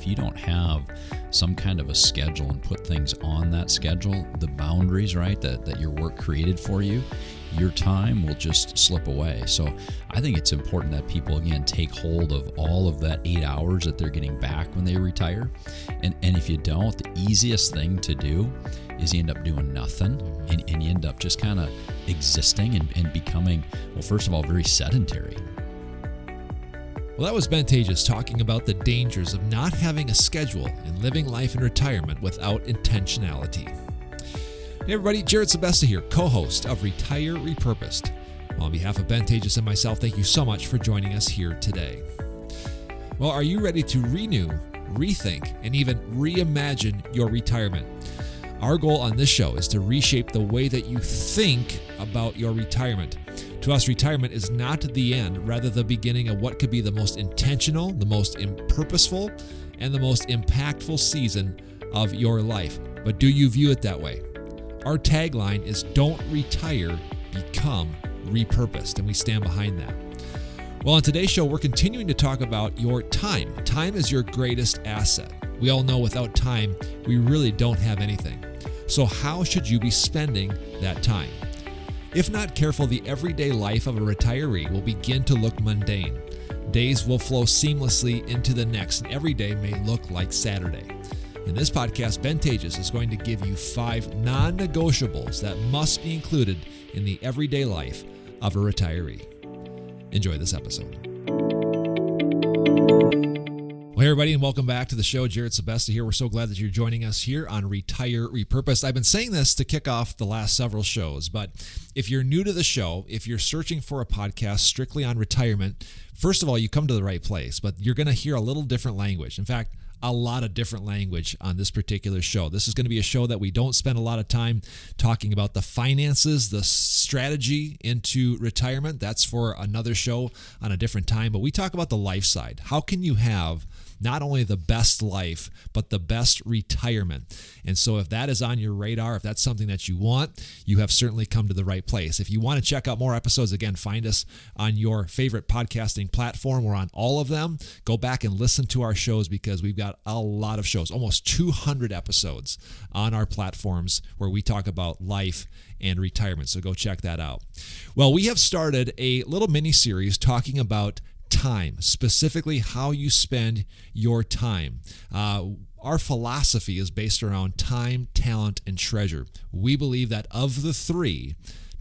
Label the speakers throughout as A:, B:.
A: if you don't have some kind of a schedule and put things on that schedule, the boundaries, right, that your work created for you, your time will just slip away. So I think it's important that people, again, take hold of all of that 8 hours that they're getting back when they retire. And if you don't, the easiest thing to do is you end up doing nothing, and you end up just kind of existing and becoming, well, first of all, very sedentary.
B: Well, that was Taatjes talking about the dangers of not having a schedule and living life in retirement without intentionality. Hey everybody, Jared Sebesta here, co-host of Retire Repurposed. Well, on behalf of Taatjes and myself, thank you so much for joining us here today. Well, are you ready to renew, rethink, and even reimagine your retirement? Our goal on this show is to reshape the way that you think about your retirement. To us, retirement is not the end, rather the beginning of what could be the most intentional, the most purposeful, and the most impactful season of your life. But do you view it that way? Our tagline is "Don't retire, become repurposed," and we stand behind that. Well, on today's show, we're continuing to talk about your time. Time is your greatest asset. We all know without time, we really don't have anything. So how should you be spending that time? If not careful, the everyday life of a retiree will begin to look mundane. Days will flow seamlessly into the next, and every day may look like Saturday. In this podcast, Taatjes is going to give you 5 non-negotiables that must be included in the everyday life of a retiree. Enjoy this episode. Well, hey everybody, and welcome back to the show. Jared Sebesta here. We're so glad that you're joining us here on Retire Repurposed. I've been saying this to kick off the last several shows, but if you're new to the show, if you're searching for a podcast strictly on retirement, first of all, you come to the right place, but you're going to hear a little different language. In fact, a lot of different language on this particular show. This is going to be a show that we don't spend a lot of time talking about the finances, the strategy into retirement. That's for another show on a different time, but we talk about the life side. How can you have not only the best life, but the best retirement? And so if that is on your radar, if that's something that you want, you have certainly come to the right place. If you want to check out more episodes, again, find us on your favorite podcasting platform. We're on all of them. Go back and listen to our shows because we've got a lot of shows, almost 200 episodes on our platforms where we talk about life and retirement. So go check that out. Well, we have started a little mini series talking about time, specifically how you spend your time. Our philosophy is based around time, talent, and treasure. We believe that of the 3,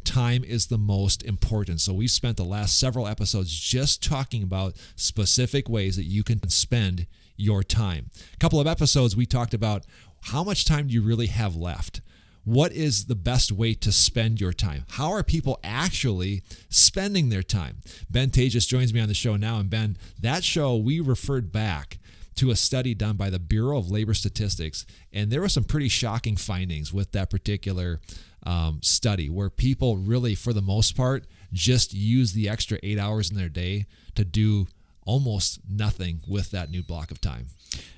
B: time is the most important. So we've spent the last several episodes just talking about specific ways that you can spend your time. A couple of episodes we talked about how much time do you really have left? What is the best way to spend your time? How are people actually spending their time? Taatjes joins me on the show now. And Ben, that show, we referred back to a study done by the Bureau of Labor Statistics. And there were some pretty shocking findings with that particular study where people really, for the most part, just use the extra 8 hours in their day to do almost nothing with that new block of time.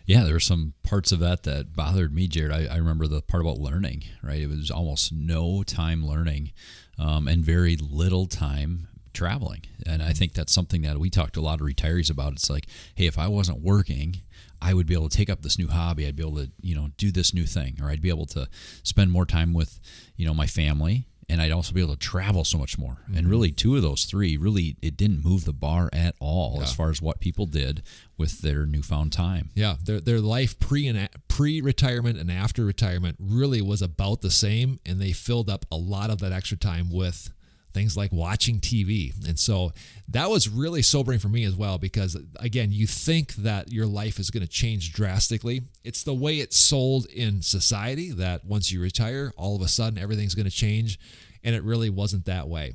A: Yeah, there were some parts of that bothered me, Jared. I remember the part about learning, right? It was almost no time learning and very little time traveling. And I think that's something that we talked to a lot of retirees about. It's like, hey, if I wasn't working, I would be able to take up this new hobby. I'd be able to, do this new thing, or I'd be able to spend more time with, my family. And I'd also be able to travel so much more. And really, 2 of those 3, really, it didn't move the bar at all as far as what people did with their newfound time.
B: Yeah, their life pre-retirement and after retirement really was about the same, and they filled up a lot of that extra time with things like watching TV. And so that was really sobering for me as well, because again, you think that your life is going to change drastically. It's the way it's sold in society that once you retire, all of a sudden everything's going to change. And it really wasn't that way.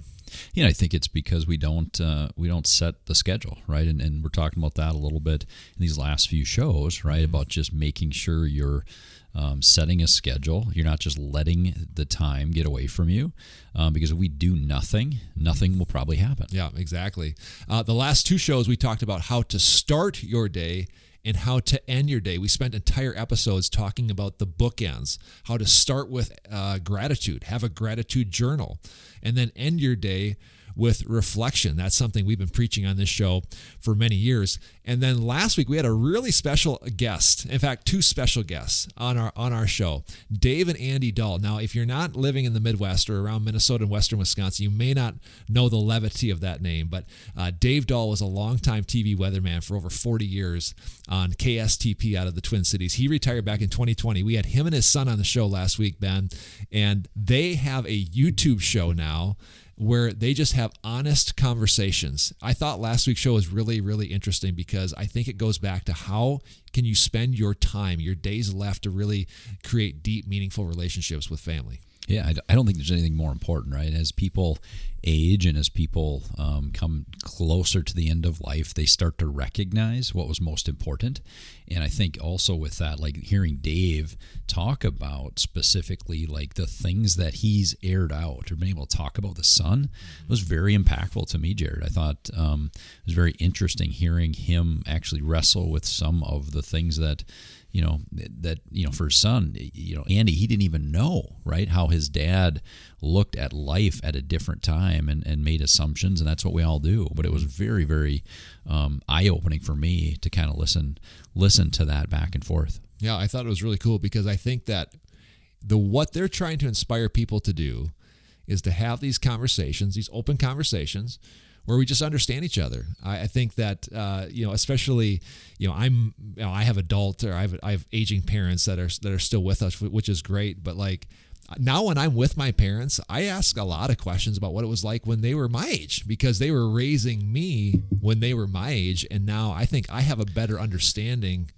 A: I think it's because we don't set the schedule, right? And we're talking about that a little bit in these last few shows, right? About just making sure you're setting a schedule. You're not just letting the time get away from you, because if we do nothing will probably happen.
B: Yeah, exactly. The last 2 shows we talked about how to start your day and how to end your day. We spent entire episodes talking about the bookends, how to start with gratitude, have a gratitude journal, and then end your day with reflection. That's something we've been preaching on this show for many years. And then last week we had a really special guest. In fact, two special guests on our show, Dave and Andy Dahl. Now, if you're not living in the Midwest or around Minnesota and Western Wisconsin, you may not know the levity of that name. But Dave Dahl was a longtime TV weatherman for over 40 years on KSTP out of the Twin Cities. He retired back in 2020. We had him and his son on the show last week, Ben, and they have a YouTube show now where they just have honest conversations. I thought last week's show was really, really interesting because I think it goes back to how can you spend your time, your days left to really create deep, meaningful relationships with family.
A: Yeah, I don't think there's anything more important, right? As people age and as people come closer to the end of life, they start to recognize what was most important. And I think also with that, like hearing Dave talk about specifically like the things that he's aired out or been able to talk about with the son was very impactful to me, Jared. I thought it was very interesting hearing him actually wrestle with some of the things that for his son, Andy, he didn't even know, right, how his dad looked at life at a different time and made assumptions, and that's what we all do. But it was very, very eye-opening for me to kind of listen to that back and forth.
B: Yeah, I thought it was really cool because I think that what they're trying to inspire people to do is to have these conversations, these open conversations, where we just understand each other. I think that especially I have adult or I have aging parents that are still with us, which is great. But like now when I'm with my parents, I ask a lot of questions about what it was like when they were my age because they were raising me when they were my age, and now I think I have a better understanding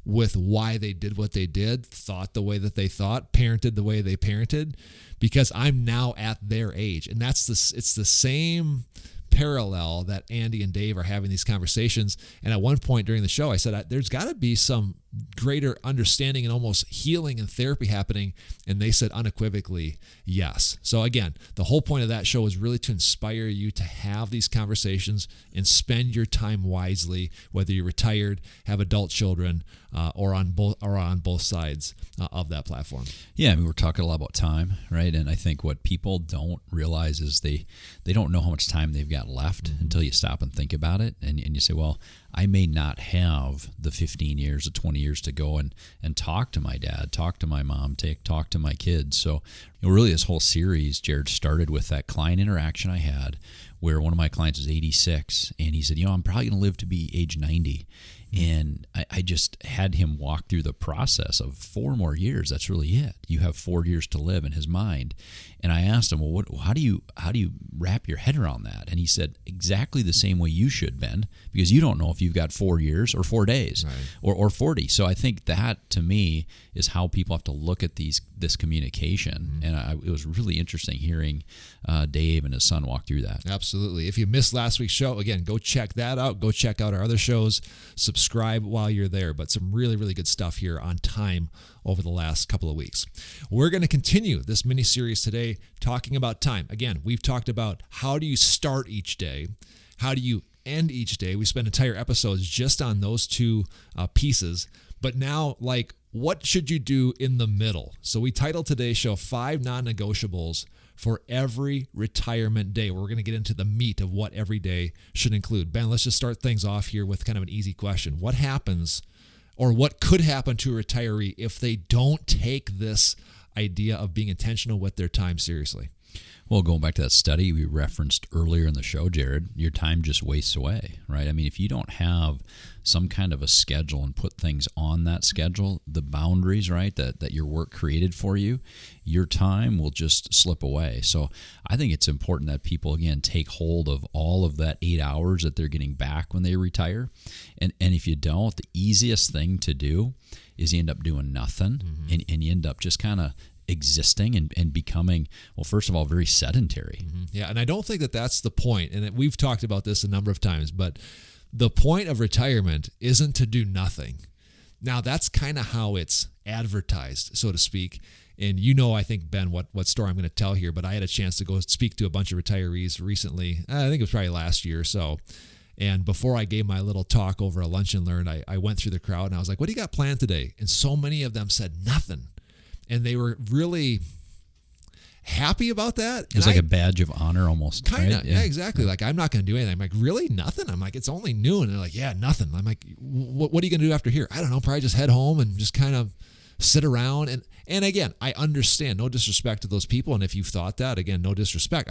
B: with why they did what they did, thought the way that they thought, parented the way they parented, because I'm now at their age, and it's the same parallel that Andy and Dave are having these conversations. And at one point during the show, I said, there's got to be some greater understanding and almost healing and therapy happening. And they said unequivocally, yes. So again, the whole point of that show is really to inspire you to have these conversations and spend your time wisely, whether you're retired, have adult children, or on both sides of that platform.
A: Yeah, I mean, we're talking a lot about time, right? And I think what people don't realize is they don't know how much time they've got left until you stop and think about it. And you say, well, I may not have the 15 years or 20 years to go and talk to my dad, talk to my mom, talk to my kids. So really this whole series, Jared, started with that client interaction I had where one of my clients was 86 and he said, I'm probably going to live to be age 90. And I just had him walk through the process of 4 more years. That's really it. You have 4 years to live in his mind. And I asked him, well, how do you wrap your head around that? And he said, exactly the same way you should, Ben, because you don't know if you've got 4 years or 4 days, right, or 40. So I think that to me is how people have to look at this communication. Mm-hmm. And it was really interesting hearing Dave and his son walk through that.
B: Absolutely. If you missed last week's show, again, go check that out. Go check out our other shows. Subscribe while you're there. But some really, really good stuff here on time over the last couple of weeks. We're going to continue this mini-series today talking about time. Again, we've talked about how do you start each day? How do you end each day? We spent entire episodes just on those two pieces. But now, what should you do in the middle? So we titled today's show 5 Non-Negotiables for every retirement day. We're going to get into the meat of what every day should include. Ben, let's just start things off here with kind of an easy question. What happens or what could happen to a retiree if they don't take this idea of being intentional with their time seriously?
A: Well, going back to that study we referenced earlier in the show, Jared, your time just wastes away, right? I mean, if you don't have some kind of a schedule and put things on that schedule, the boundaries, right, that your work created for you, your time will just slip away. So I think it's important that people, again, take hold of all of that 8 hours that they're getting back when they retire. And if you don't, the easiest thing to do is you end up doing nothing, and you end up just kind of existing and becoming, well, first of all, very sedentary.
B: Mm-hmm. Yeah, and I don't think that that's the point. And we've talked about this a number of times, but the point of retirement isn't to do nothing. Now, that's kind of how it's advertised, so to speak. And I think, Ben, what story I'm going to tell here, but I had a chance to go speak to a bunch of retirees recently. I think it was probably last year or so. And before I gave my little talk over a lunch and learn, I went through the crowd and I was like, what do you got planned today? And so many of them said nothing. And they were really happy about that.
A: It was like a badge of honor almost.
B: Kind of,
A: right?
B: yeah, exactly. Like, I'm not going to do anything. I'm like, really? Nothing? I'm like, it's only noon. And they're like, yeah, nothing. I'm like, what are you going to do after here? I don't know. Probably just head home and just kind of sit around. And again, I understand, no disrespect to those people. And if you've thought that, again, no disrespect.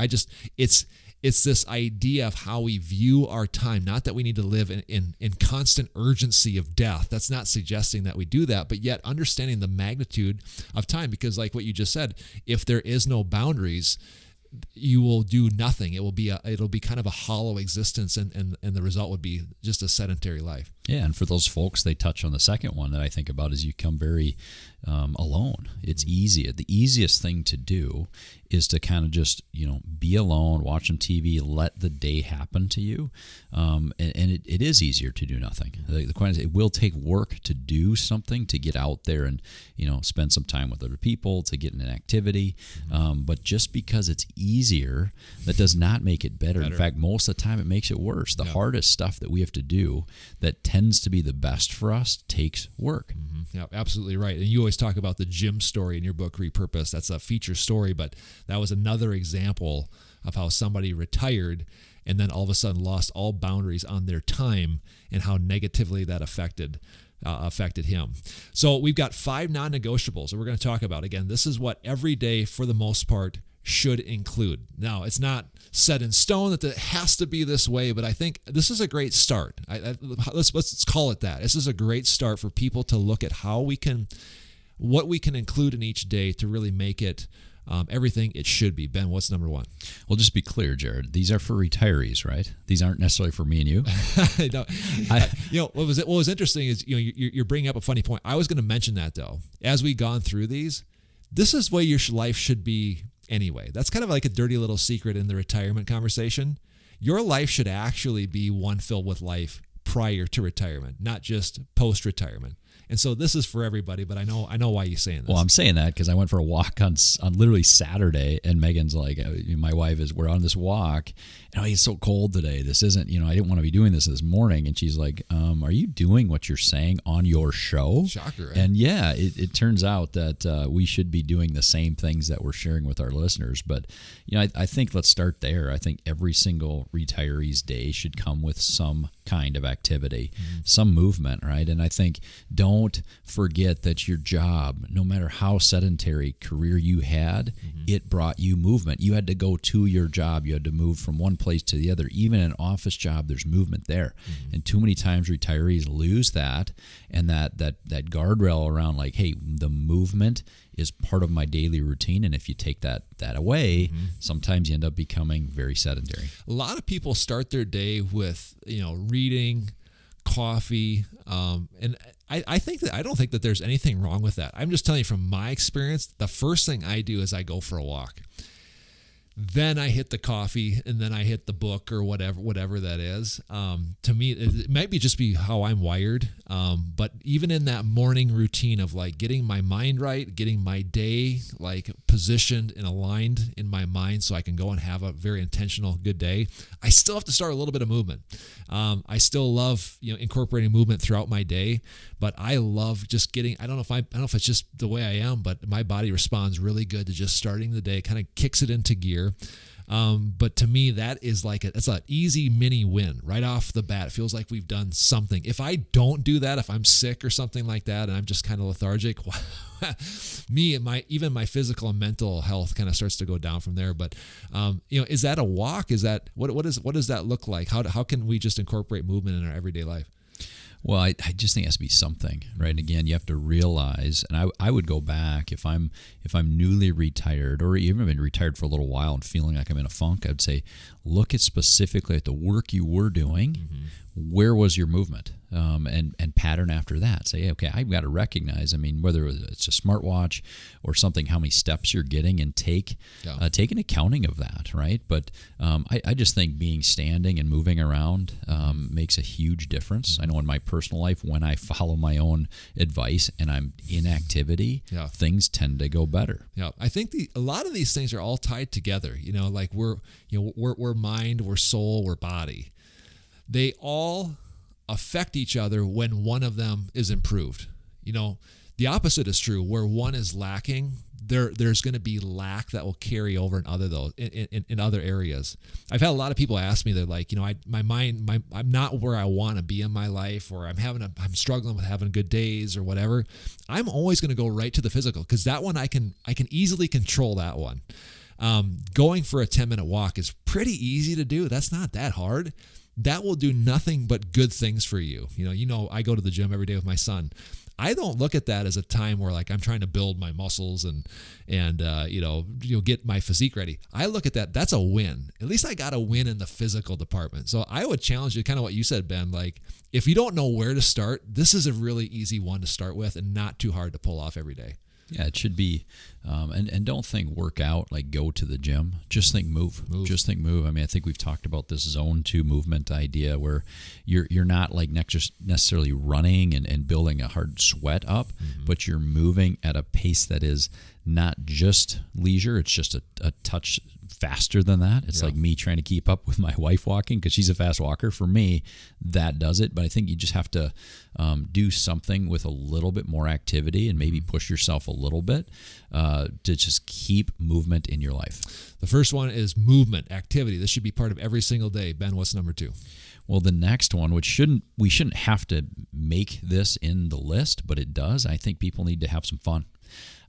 B: It's this idea of how we view our time. Not that we need to live in constant urgency of death. That's not suggesting that we do that, but yet understanding the magnitude of time. Because like what you just said, if there is no boundaries, you will do nothing. It'll be kind of a hollow existence, and the result would be just a sedentary life.
A: Yeah, and for those folks, they touch on the second one that I think about is you become very alone. It's easy. The easiest thing to do is to kind of just, be alone, watch some TV, let the day happen to you. And it is easier to do nothing. The point is, it will take work to do something, to get out there and, spend some time with other people, to get in an activity. But just because it's easier, that does not make it better. In fact, most of the time it makes it worse. The hardest stuff that we have to do that tends to be the best for us takes work.
B: Yeah, absolutely right. And you always talk about the gym story in your book, Repurpose. That's a feature story, but that was another example of how somebody retired and then all of a sudden lost all boundaries on their time and how negatively that affected him. So we've got 5 non-negotiables that we're going to talk about. Again, this is what every day, for the most part, should include. Now, it's not set in stone that it has to be this way, but I think this is a great start. Let's call it that. This is a great start for people to look at what we can include in each day to really make it everything it should be. Ben, what's number 1?
A: Well, just be clear, Jared. These are for retirees, right? These aren't necessarily for me and you.
B: No. What was interesting is you're bringing up a funny point. I was going to mention that though. As we gone through these, this is where your life should be anyway. That's kind of like a dirty little secret in the retirement conversation. Your life should actually be one filled with life prior to retirement, not just post-retirement. And so this is for everybody, but I know why you're saying this.
A: Well, I'm saying that because I went for a walk on literally Saturday, and Megan's like, my wife we're on this walk, and it's so cold today. This isn't, I didn't want to be doing this morning. And she's like, are you doing what you're saying on your show?
B: Shocker, right?
A: And yeah, it turns out that we should be doing the same things that we're sharing with our listeners. But, I think let's start there. I think every single retiree's day should come with some kind of activity, some movement, right? And I think don't forget that your job, no matter how sedentary career you had, it brought you movement. You had to go to your job. You had to move from one place to the other. Even an office job, there's movement there. And too many times retirees lose that, and that guardrail around like, hey, the movement is part of my daily routine, and if you take that away, sometimes you end up becoming very sedentary.
B: A lot of people start their day with reading, coffee, and I don't think that there's anything wrong with that. I'm just telling you from my experience, the first thing I do is I go for a walk. Then I hit the coffee, and then I hit the book or whatever that is. To me, it might just be how I'm wired. But even in that morning routine of like getting my mind right, getting my day like positioned and aligned in my mind so I can go and have a very intentional good day, I still have to start a little bit of movement. I still love incorporating movement throughout my day, but I love just getting. I don't know if it's just the way I am, but my body responds really good to just starting the day. Kind of kicks it into gear. But to me, that is like it's an easy mini win right off the bat. It feels like we've done something. If I don't do that, if I'm sick or something like that, and I'm just kind of lethargic, even my physical and mental health kind of starts to go down from there. But is that a walk? Is that what does that look like? How can we just incorporate movement in our everyday life?
A: Well, I just think it has to be something, right? And again, you have to realize, and I would go back if I'm newly retired or even been retired for a little while and feeling like I'm in a funk, I'd say, look at specifically at the work you were doing. Where was your movement? And pattern after that. Say, okay, I've got to recognize, whether it's a smartwatch or something, how many steps you're getting, and take an accounting of that, right? But I just think being standing and moving around makes a huge difference. I know in my personal life, when I follow my own advice and I'm in activity, things tend to go better.
B: Yeah, I think a lot of these things are all tied together. Like we're mind, we're soul, we're body. They all affect each other when one of them is improved. The opposite is true. Where one is lacking, there's going to be lack that will carry over in other areas. I've had a lot of people ask me, they're like, I'm not where I want to be in my life, or I'm struggling with having good days or whatever. I'm always going to go right to the physical, because that one I can easily control that one. Going for a 10-minute walk is pretty easy to do. That's not that hard. That will do nothing but good things for you. I go to the gym every day with my son. I don't look at that as a time where like I'm trying to build my muscles and get my physique ready. I look at that's a win. At least I got a win in the physical department. So I would challenge you, kind of what you said, Ben, like if you don't know where to start, this is a really easy one to start with and not too hard to pull off every day.
A: Yeah, it should be, and don't think work out, like go to the gym. Just think move. Just think move. I mean, I think we've talked about this zone 2 movement idea where you're not like necessarily running and building a hard sweat up, but you're moving at a pace that is not just leisure. It's just a touch faster than that. It's like me trying to keep up with my wife walking because she's a fast walker. For me, that does it. But I think you just have to do something with a little bit more activity and maybe push yourself a little bit to just keep movement in your life.
B: The first one is movement, activity. This should be part of every single day. Ben, what's number 2?
A: Well, the next one, which we shouldn't have to make this in the list, but it does. I think people need to have some fun.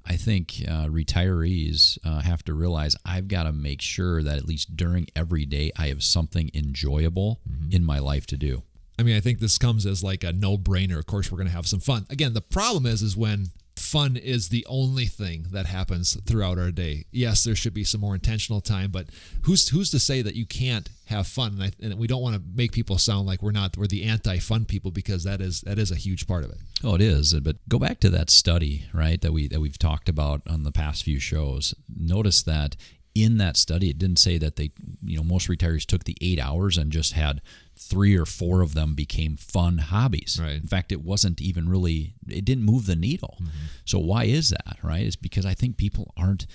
A: I think retirees have to realize I've got to make sure that at least during every day I have something enjoyable in my life to do.
B: I mean, I think this comes as like a no-brainer. Of course, we're going to have some fun. Again, the problem is when fun is the only thing that happens throughout our day. Yes, there should be some more intentional time, but who's to say that you can't have fun? And we don't want to make people sound like we're the anti-fun people, because that is a huge part of it.
A: Oh, it is. But go back to that study, right, that we've talked about on the past few shows. Notice that in that study, it didn't say that most retirees took the 8 hours and just had 3 or 4 of them became fun hobbies.
B: Right.
A: In fact, it wasn't even really, it didn't move the needle. So why is that, right? It's because I think people aren't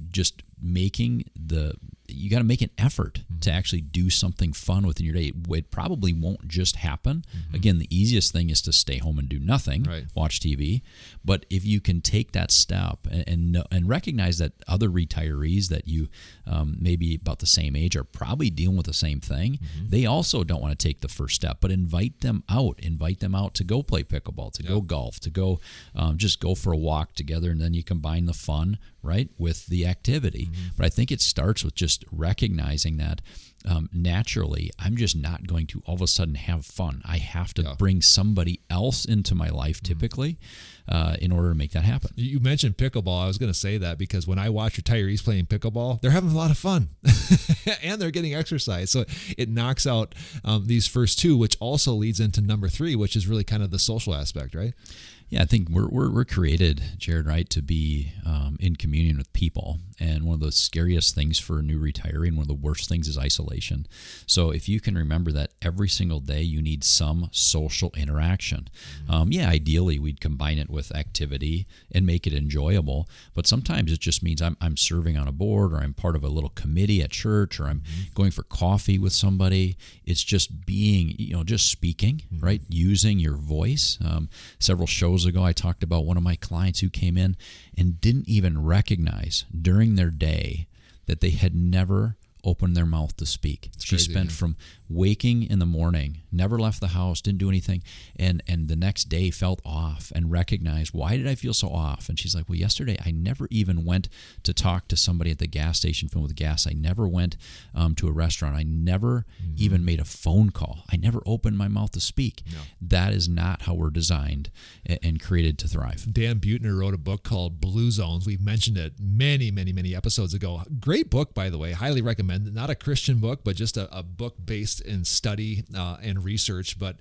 A: just making you got to make an effort to actually do something fun within your day. It probably won't just happen. Again, the easiest thing is to stay home and do nothing, watch TV. But if you can take that step and recognize that other retirees that you maybe about the same age are probably dealing with the same thing, they also don't want to take the first step, but invite them out to go play pickleball, to go golf, to go just go for a walk together, and then you combine the fun, right, with the activity. But I think it starts with just recognizing that naturally, I'm just not going to all of a sudden have fun. I have to bring somebody else into my life typically in order to make that happen.
B: You mentioned pickleball. I was going to say that because when I watch retirees playing pickleball, they're having a lot of fun and they're getting exercise. So it knocks out these first 2, which also leads into number 3, which is really kind of the social aspect, right?
A: Yeah, I think we're created, Jared, right, to be in communion with people. And one of the scariest things for a new retiree and one of the worst things is isolation. So if you can remember that every single day you need some social interaction. Ideally we'd combine it with activity and make it enjoyable. But sometimes it just means I'm serving on a board, or I'm part of a little committee at church, or I'm going for coffee with somebody. It's just being, just speaking, right, using your voice. Several shows ago, I talked about one of my clients who came in and didn't even recognize during their day that they had never opened their mouth to speak. She spent from waking in the morning, never left the house, didn't do anything, and the next day felt off and recognized, why did I feel so off? And she's like, well, yesterday I never even went to talk to somebody at the gas station filling with gas. I never went to a restaurant. I never even made a phone call. I never opened my mouth to speak. No. That is not how we're designed and created to thrive.
B: Dan Buettner wrote a book called Blue Zones. We've mentioned it many, many, many episodes ago. Great book, by the way. Highly recommend. Not a Christian book, but just a book based in study and research. But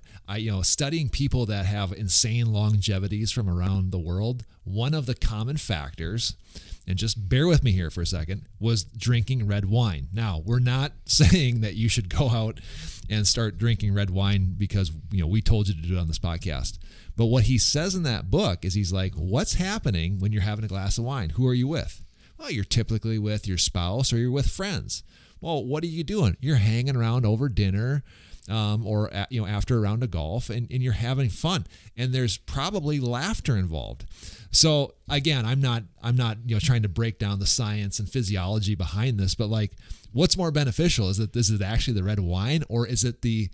B: studying people that have insane longevities from around the world, one of the common factors, and just bear with me here for a second, was drinking red wine. Now, we're not saying that you should go out and start drinking red wine because we told you to do it on this podcast. But what he says in that book is he's like, what's happening when you're having a glass of wine? Who are you with? Well, you're typically with your spouse or you're with friends. Well, what are you doing? You're hanging around over dinner. or after a round of golf, and you're having fun, and there's probably laughter involved. So again, I'm not trying to break down the science and physiology behind this, but like, what's more beneficial? Is it actually the red wine, or is it the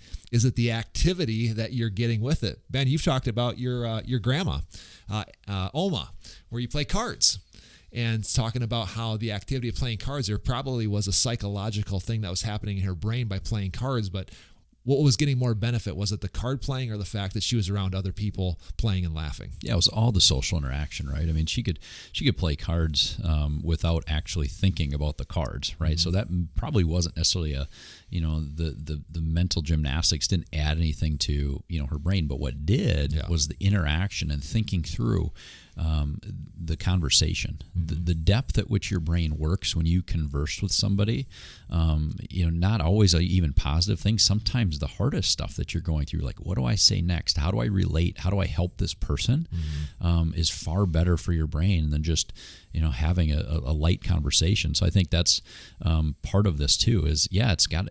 B: activity that you're getting with it? Ben, you've talked about your grandma, Oma, where you play cards, and talking about how the activity of playing cards, there probably was a psychological thing that was happening in her brain by playing cards, but what was getting more benefit? Was it the card playing or the fact that she was around other people playing and laughing?
A: Yeah, it was all the social interaction, right? I mean, she could play cards without actually thinking about the cards, right? Mm-hmm. So that probably wasn't necessarily the mental gymnastics didn't add anything to her brain, but what did was the interaction and thinking through the conversation, mm-hmm. the depth at which your brain works when you converse with somebody. Not always even positive things. Sometimes the hardest stuff that you're going through, like, what do I say next? How do I relate? How do I help this person? Mm-hmm. Is far better for your brain than just having a light conversation. So I think that's part of this too. It's got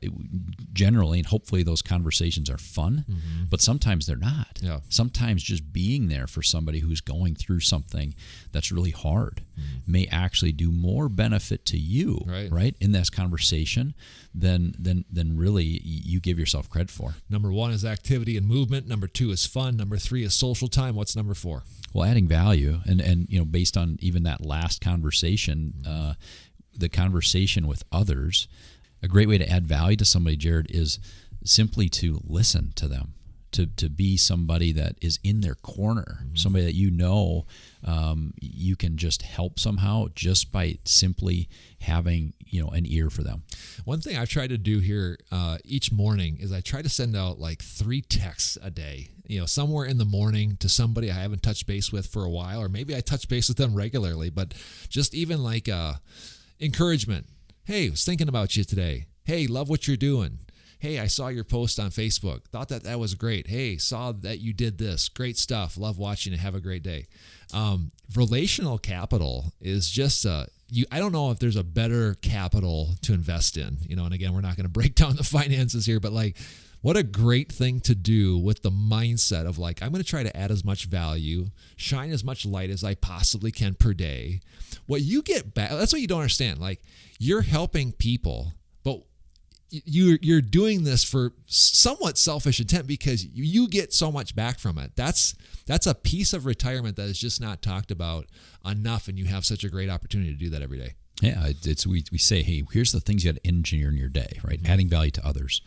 A: generally, and hopefully those conversations are fun, mm-hmm. but sometimes they're not. Yeah. Sometimes just being there for somebody who's going through something that's really hard mm-hmm. may actually do more benefit to you, right, in this conversation than really you give yourself credit for.
B: Number 1 is activity and movement. Number 2 is fun. Number 3 is social time. What's number 4?
A: Well, adding value, and based on even that last conversation, the conversation with others, a great way to add value to somebody, Jared, is simply to listen to them, to be somebody that is in their corner, mm-hmm. somebody that you can just help somehow just by simply having an ear for them.
B: One thing I've tried to do here each morning is I try to send out like 3 texts a day, somewhere in the morning to somebody I haven't touched base with for a while, or maybe I touch base with them regularly, but just even like encouragement. Hey, was thinking about you today. Hey, love what you're doing. Hey, I saw your post on Facebook. Thought that was great. Hey, saw that you did this. Great stuff. Love watching it. Have a great day. Relational capital is just I don't know if there's a better capital to invest in. And again, we're not going to break down the finances here, but like, what a great thing to do with the mindset of like, I'm going to try to add as much value, shine as much light as I possibly can per day. What you get back, that's what you don't understand. Like, you're helping people, but you're doing this for somewhat selfish intent because you get so much back from it. That's a piece of retirement that is just not talked about enough, and you have such a great opportunity to do that every day.
A: Yeah, we say, hey, here's the things you got to engineer in your day, right? Mm-hmm. Adding value to others.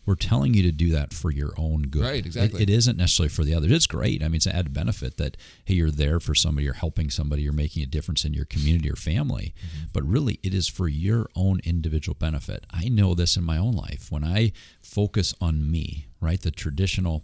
A: We're telling you to do that for your own good.
B: Right, exactly.
A: It isn't necessarily for the others. It's great. I mean, it's an added benefit that, hey, you're there for somebody, you're helping somebody, you're making a difference in your community or family. Mm-hmm. But really, it is for your own individual benefit. I know this in my own life. When I focus on me, right, the traditional,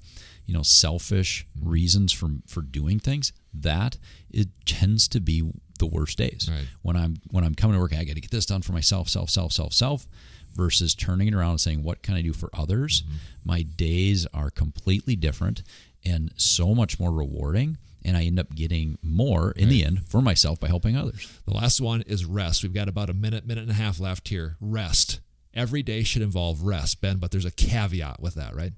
A: selfish mm-hmm. reasons for doing things, that it tends to be the worst days. Right. When I'm coming to work, I got to get this done for myself, self, versus turning it around and saying, what can I do for others? Mm-hmm. My days are completely different and so much more rewarding, and I end up getting more in the end for myself by helping others.
B: The last one is rest. We've got about a minute and a half left here. Rest. Every day should involve rest, Ben, but there's a caveat with that, right?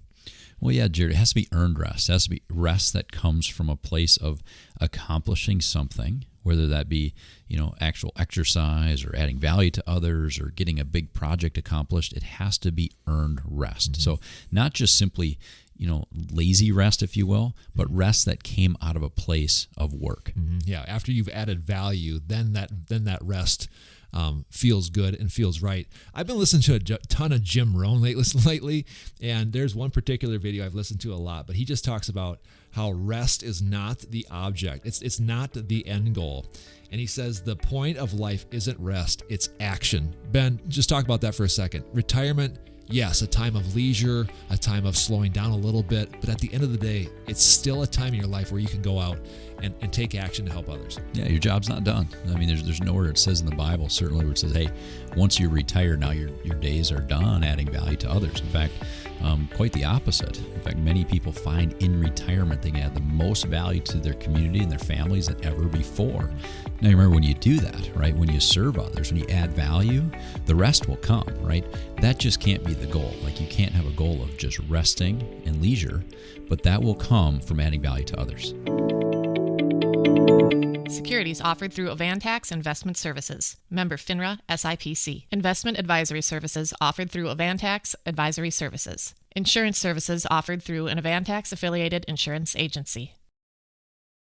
A: Well, yeah, Jared, it has to be earned rest. It has to be rest that comes from a place of accomplishing something, whether that be, actual exercise or adding value to others or getting a big project accomplished. It has to be earned rest. Mm-hmm. So not just simply, lazy rest, if you will, but rest that came out of a place of work.
B: Mm-hmm. Yeah, after you've added value, then that rest feels good and feels right. I've been listening to a ton of Jim Rohn lately, and there's one particular video I've listened to a lot, but he just talks about how rest is not the object. It's not the end goal. And he says the point of life isn't rest, it's action. Ben, just talk about that for a second. Retirement, yes, a time of leisure, a time of slowing down a little bit, but at the end of the day, it's still a time in your life where you can go out and take action to help others.
A: Yeah, your job's not done. I mean, there's nowhere it says in the Bible, certainly, where it says, hey, once you retire, now your days are done adding value to others. In fact, Quite the opposite. In fact, many people find in retirement they can add the most value to their community and their families than ever before. Now, remember, when you do that, right, when you serve others, when you add value, the rest will come, right? That just can't be the goal. Like, you can't have a goal of just resting and leisure, but that will come from adding value to others.
C: Securities offered through Avantax Investment Services. Member FINRA SIPC. Investment advisory services offered through Avantax Advisory Services. Insurance services offered through an Avantax affiliated insurance agency.